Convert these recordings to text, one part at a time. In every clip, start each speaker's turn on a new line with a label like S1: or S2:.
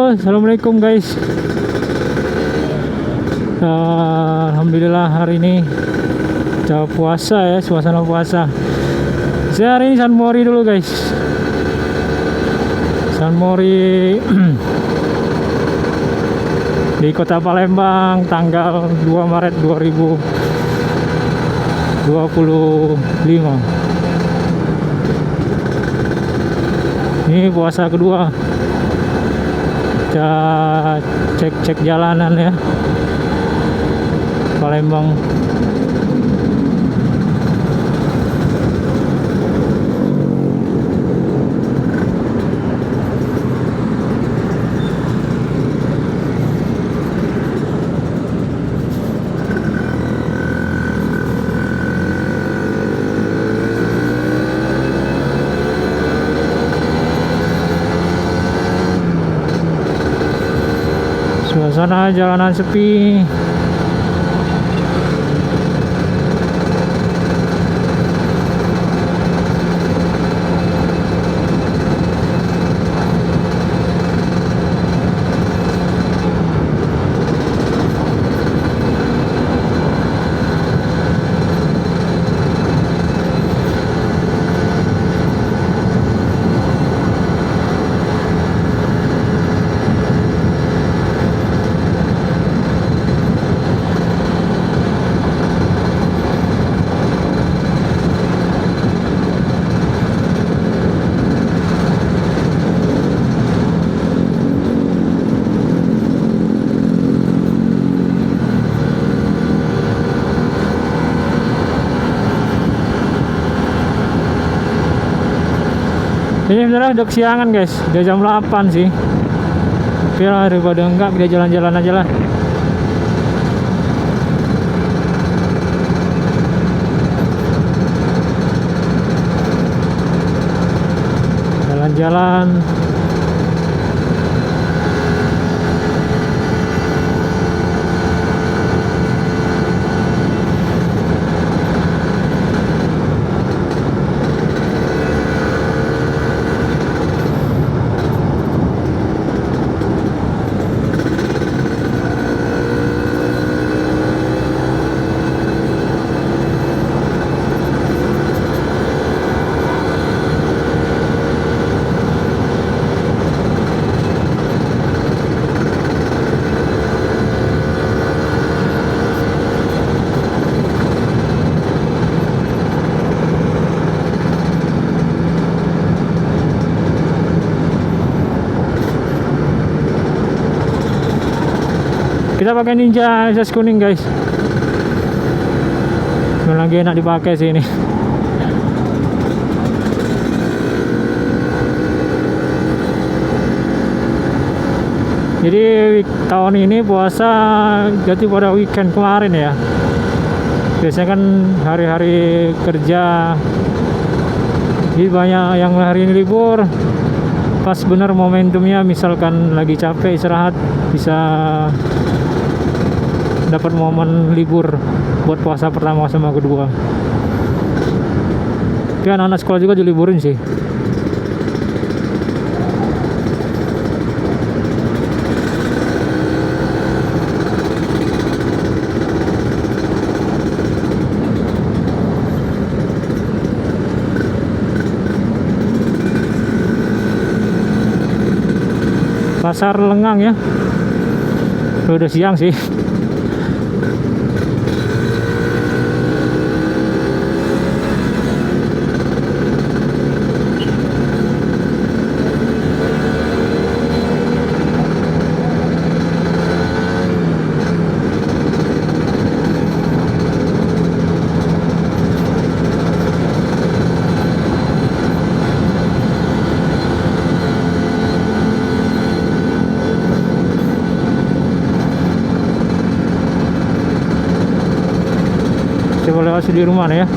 S1: Halo, assalamualaikum guys. Alhamdulillah hari ini udah puasa ya, suasana puasa. Saya hari ini San Mori dulu guys. San Mori di Kota Palembang tanggal 2 Maret 2025. Ini puasa kedua. Kita cek jalanan ya, Palembang. Suasana jalanan sepi. Ini sebenarnya udah kesiangan guys, udah jam 8 sih. Tapi lah, daripada enggak, kita jalan-jalan aja lah. Jalan-jalan. Kita pakai Ninja SS kuning guys. Lagi enak dipakai sih ini. Jadi tahun ini puasa jatuh pada weekend kemarin ya. Biasanya kan hari-hari kerja. Jadi banyak yang hari ini libur. Pas bener momentumnya, misalkan lagi capek istirahat, bisa dapat momen libur buat puasa pertama sama kedua. Tapi anak-anak sekolah juga diliburin sih. Pasar Lengang ya. Udah siang sih. Coba lewat di rumah ya.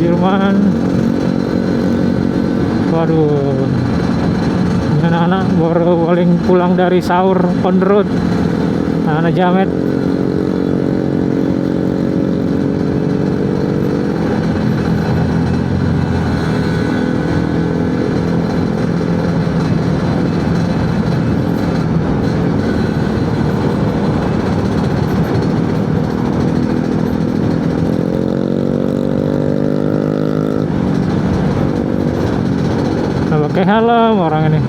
S1: Di rumah. Waduh. Anak-anak baru paling pulang dari sahur on the road. Anak jamet. pakai helm orang ini.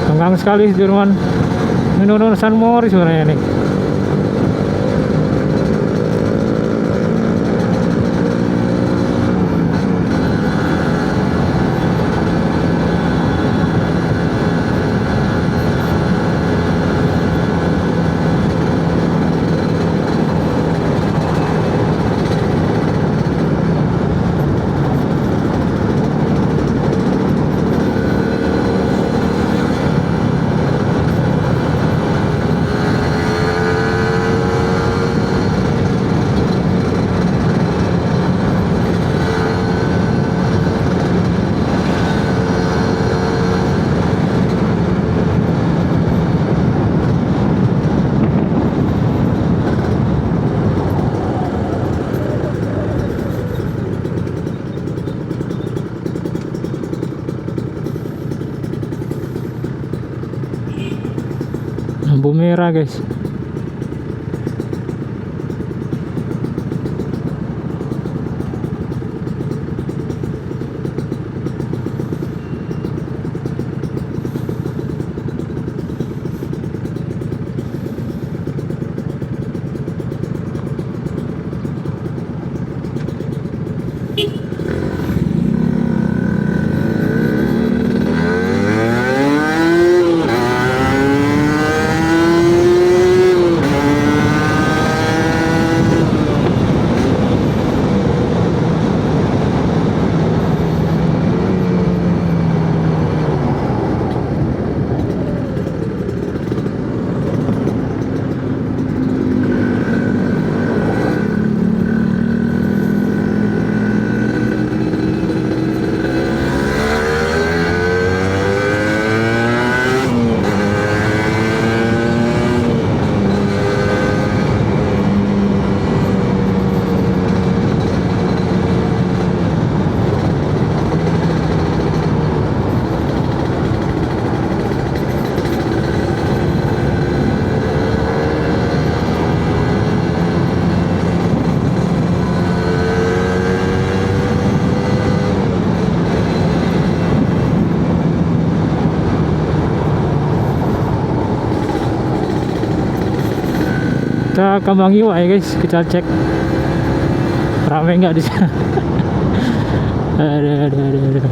S1: Tenggang sekali Jerman. Ini San Mori sebenarnya nih. Lampu merah guys. Kita Kembang Iwa ya guys, kita cek rame nggak di sana. Aduh.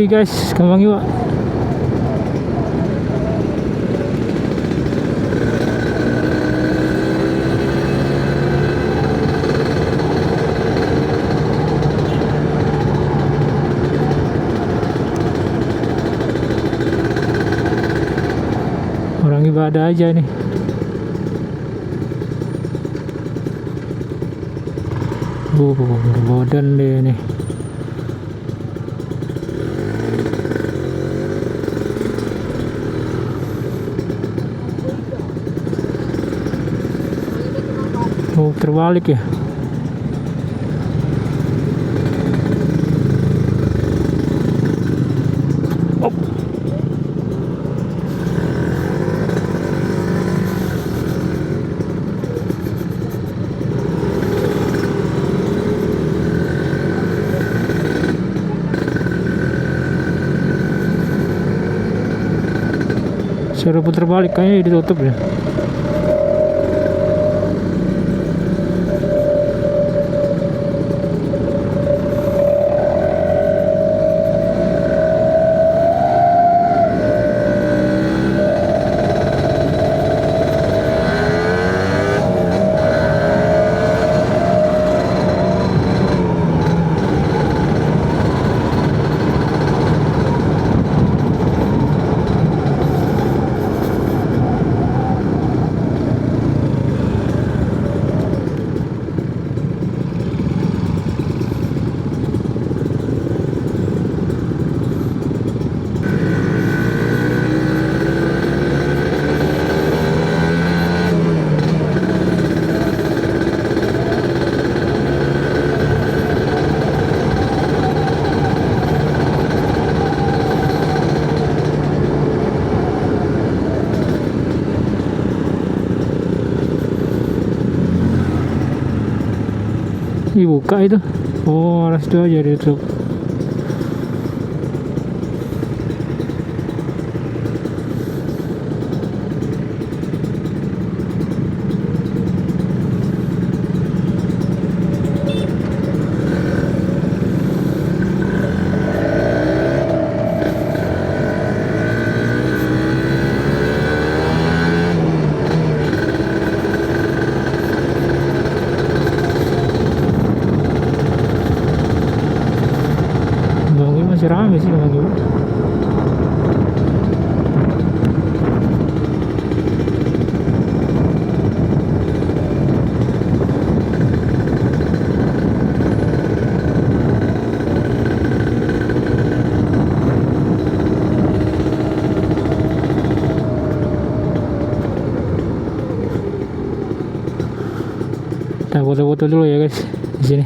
S1: Sepi guys, Kembang Iwa. Orang ibadah aja nih. Bodan deh nih. Oh, terbalik ya. Oh. Suruh putar balik kayaknya ditutup ya. Dibuka itu. Oh, alas itu aja ditutup. Masih rame sih Kembang Iwa. Kita foto-foto dulu ya guys di sini.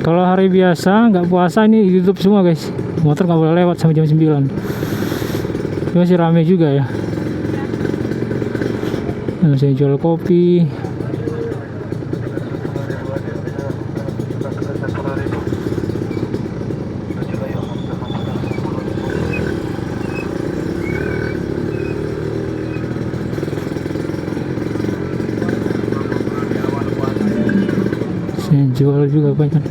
S1: Kalau hari biasa nggak puasa ini ditutup semua guys, motor nggak boleh lewat sampai jam 9. Ini masih rame juga ya. Masih jual kopi. Saya jual juga banyak.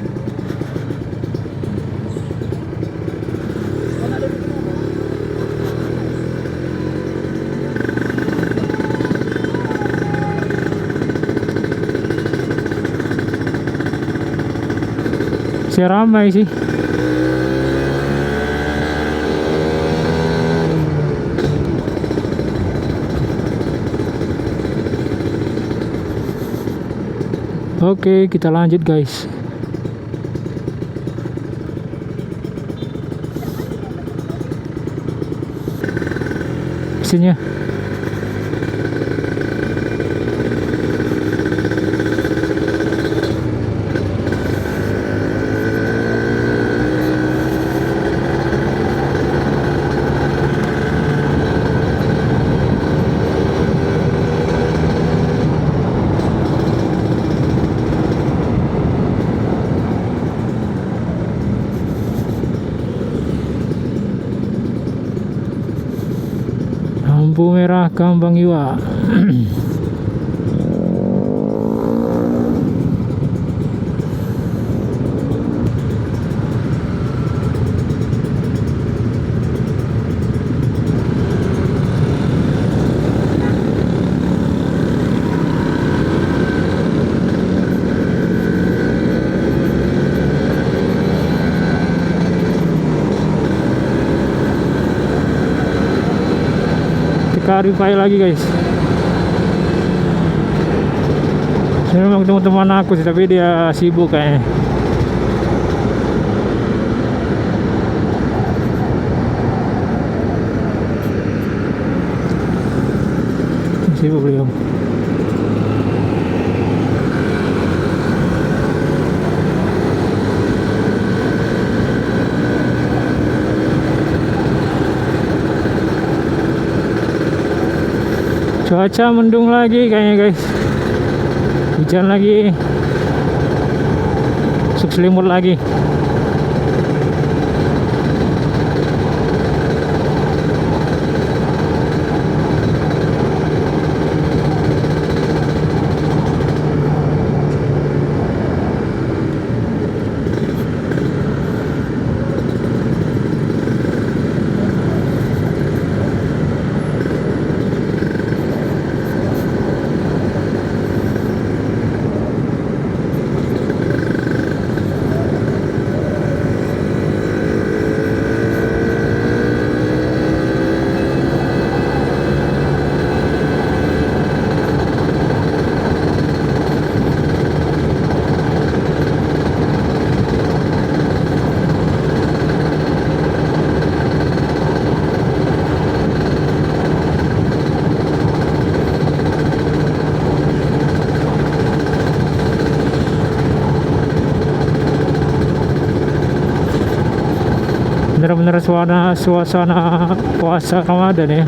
S1: Saya ramai sih. Oke, kita lanjut guys. Mesinnya. daerah Kambang Iwa. Clarify lagi guys. Saya mau ketemu teman aku sih, tapi dia sibuk kayaknya. Sibuk beliau. Cuaca mendung lagi kayaknya guys, hujan lagi, masuk selimut lagi. Bener-bener suasana puasa Ramadan ya.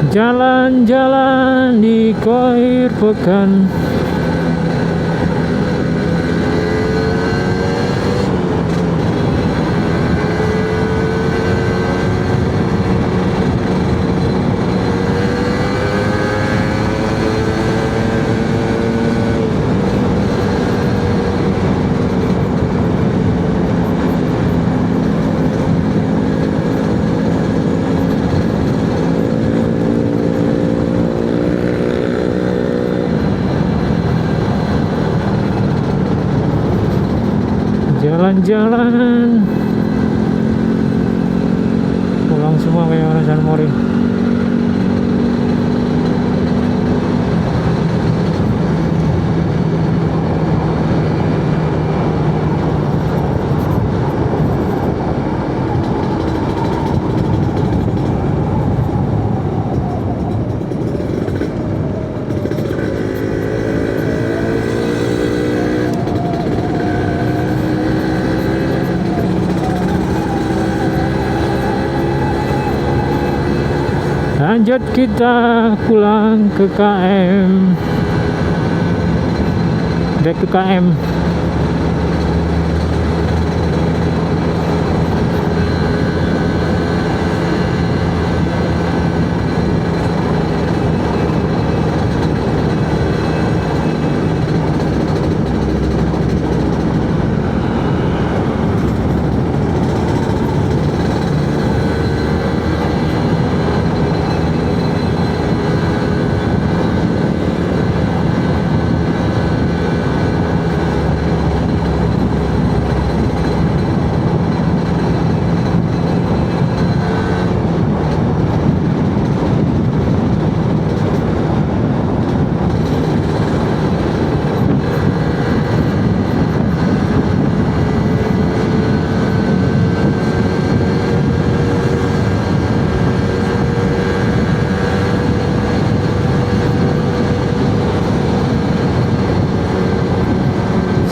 S1: Jalan-jalan di akhir pekan. Jalan-jalan pulang semua kayak orang San Mori. Lanjut kita pulang ke KM. Back ke KM.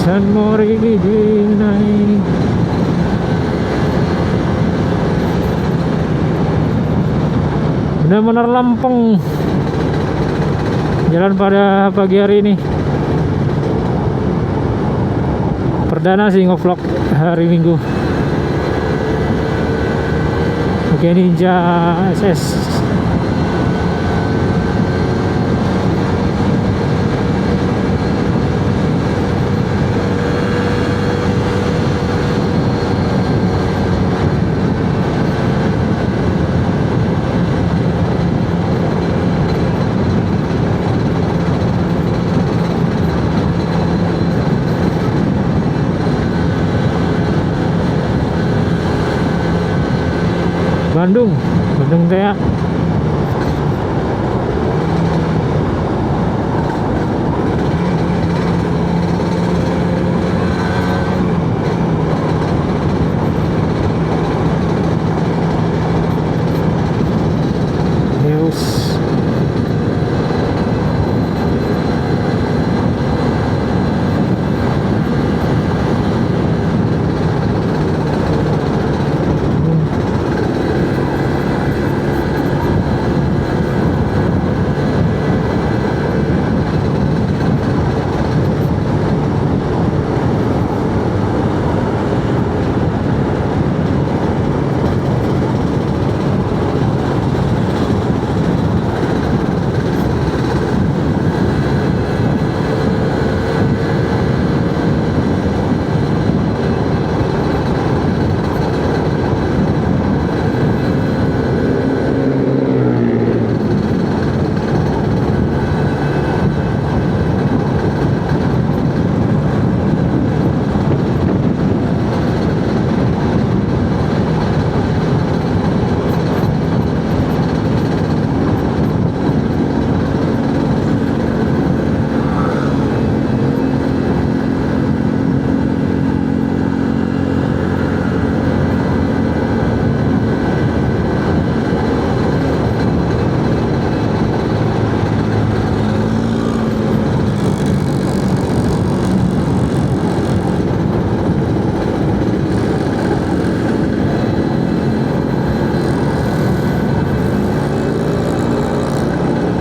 S1: San Mori naik. Benar-benar lempeng jalan pada pagi hari ini. Perdana sih ngevlog hari Minggu. Oke, Ninja SS. Bandung Tea. News.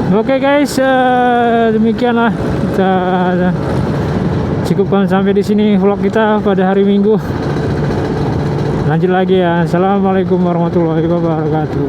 S1: Oke guys, demikianlah kita cukupkan sampai di sini vlog kita pada hari Minggu. Lanjut lagi ya. Assalamualaikum warahmatullahi wabarakatuh.